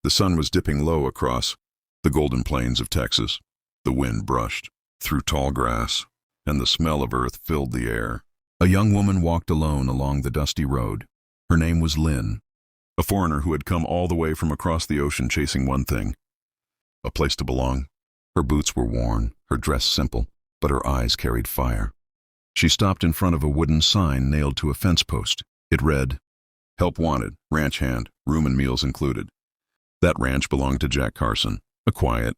The sun was dipping low across the golden plains of Texas. The wind brushed through tall grass, and the smell of earth filled the air. A young woman walked alone along the dusty road. Her name was Lynn, a foreigner who had come all the way from across the ocean chasing one thing: a place to belong. Her boots were worn, her dress simple, but her eyes carried fire. She stopped in front of a wooden sign nailed to a fence post. It read, "Help wanted, ranch hand, room and meals included." That ranch belonged to Jack Carson, a quiet,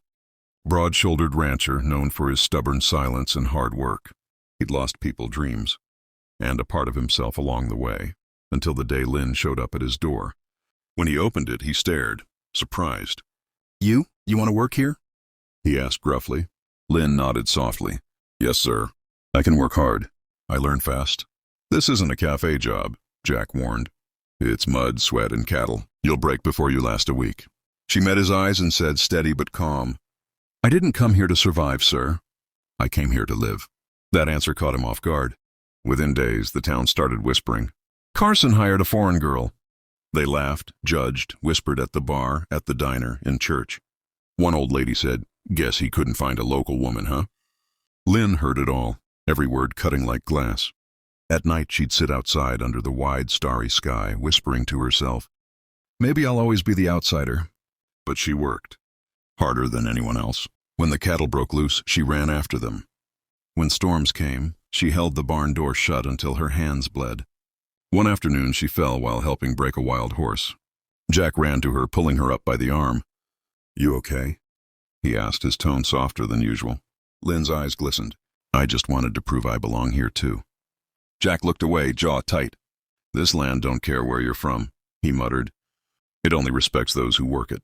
broad-shouldered rancher known for his stubborn silence and hard work. He'd lost people, dreams, and a part of himself along the way, until the day Lynn showed up at his door. When he opened it, he stared, surprised. You want to work here?" he asked gruffly. Lynn nodded softly. "Yes, sir. I can work hard. I learn fast." "This isn't a cafe job," Jack warned. "It's mud, sweat, and cattle. You'll break before you last a week." She met his eyes and said, steady but calm, "I didn't come here to survive, sir. I came here to live." That answer caught him off guard. Within days, the town started whispering, "Carson hired a foreign girl." They laughed, judged, whispered at the bar, at the diner, in church. One old lady said, "Guess he couldn't find a local woman, huh?" Lynn heard it all, every word cutting like glass. At night, she'd sit outside under the wide, starry sky, whispering to herself, "Maybe I'll always be the outsider." But she worked, harder than anyone else. When the cattle broke loose, she ran after them. When storms came, she held the barn door shut until her hands bled. One afternoon, she fell while helping break a wild horse. Jack ran to her, pulling her up by the arm. "You okay?" he asked, his tone softer than usual. Lynn's eyes glistened. "I just wanted to prove I belong here, too." Jack looked away, jaw tight. "This land don't care where you're from," he muttered. "It only respects those who work it."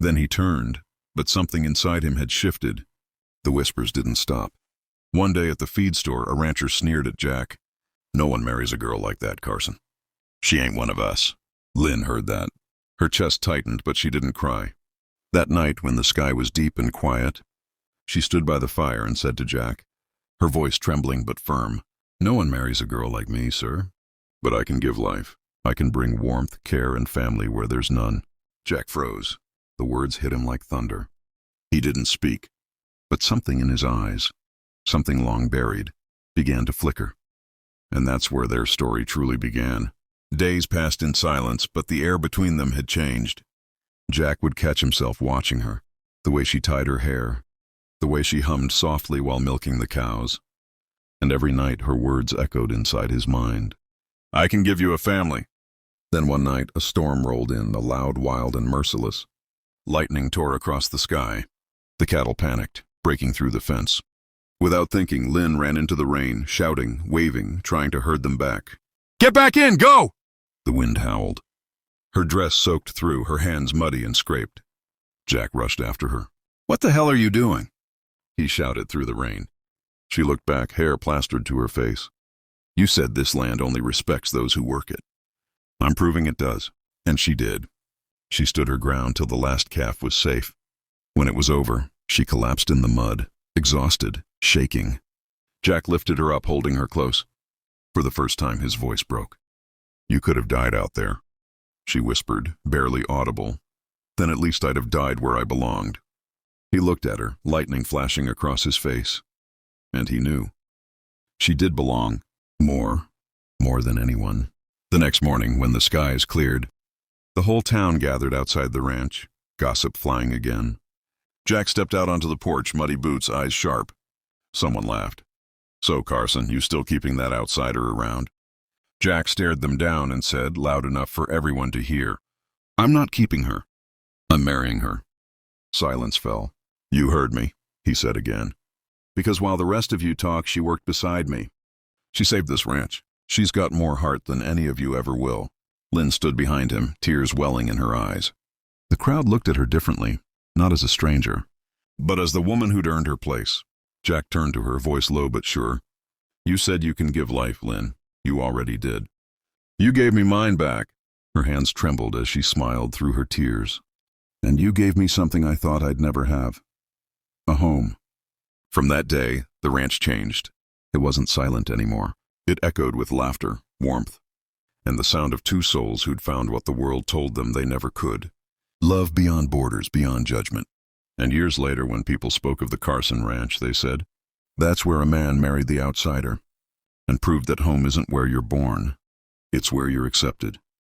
Then he turned, but something inside him had shifted. The whispers didn't stop. One day at the feed store, a rancher sneered at Jack. "No one marries a girl like that, Carson. She ain't one of us." Lynn heard that. Her chest tightened, but she didn't cry. That night, when the sky was deep and quiet, she stood by the fire and said to Jack, her voice trembling but firm, "No one marries a girl like me, sir. But I can give life. I can bring warmth, care, and family where there's none." Jack froze. The words hit him like thunder. He didn't speak, but something in his eyes, something long buried, began to flicker. And that's where their story truly began. Days passed in silence, but the air between them had changed. Jack would catch himself watching her, the way she tied her hair, the way she hummed softly while milking the cows. And every night her words echoed inside his mind. "I can give you a family." Then one night a storm rolled in, a loud, wild, and merciless. Lightning tore across the sky. The cattle panicked, breaking through the fence. Without thinking, Lynn ran into the rain, shouting, waving, trying to herd them back. "Get back in, go!" The wind howled. Her dress soaked through, her hands muddy and scraped. Jack rushed after her. "What the hell are you doing?" he shouted through the rain. She looked back, hair plastered to her face. "You said this land only respects those who work it." "I'm proving it does." And she did. She stood her ground till the last calf was safe. When it was over, she collapsed in the mud, exhausted, shaking. Jack lifted her up, holding her close. For the first time, his voice broke. "You could have died out there," she whispered, barely audible. "Then at least I'd have died where I belonged." He looked at her, lightning flashing across his face. And he knew. She did belong. More than anyone. The next morning, when the skies cleared, the whole town gathered outside the ranch, gossip flying again. Jack stepped out onto the porch, muddy boots, eyes sharp. Someone laughed. "So, Carson, you still keeping that outsider around?" Jack stared them down and said, loud enough for everyone to hear, "I'm not keeping her. I'm marrying her." Silence fell. "You heard me," he said again. "Because while the rest of you talk, she worked beside me. She saved this ranch. She's got more heart than any of you ever will." Lynn stood behind him, tears welling in her eyes. The crowd looked at her differently, not as a stranger, but as the woman who'd earned her place. Jack turned to her, voice low but sure. "You said you can give life, Lynn. You already did." "You gave me mine back." Her hands trembled as she smiled through her tears. "And you gave me something I thought I'd never have. A home." From that day, the ranch changed. It wasn't silent anymore. It echoed with laughter, warmth, and the sound of two souls who'd found what the world told them they never could. Love beyond borders, beyond judgment. And years later, when people spoke of the Carson Ranch, they said, "That's where a man married the outsider and proved that home isn't where you're born, it's where you're accepted."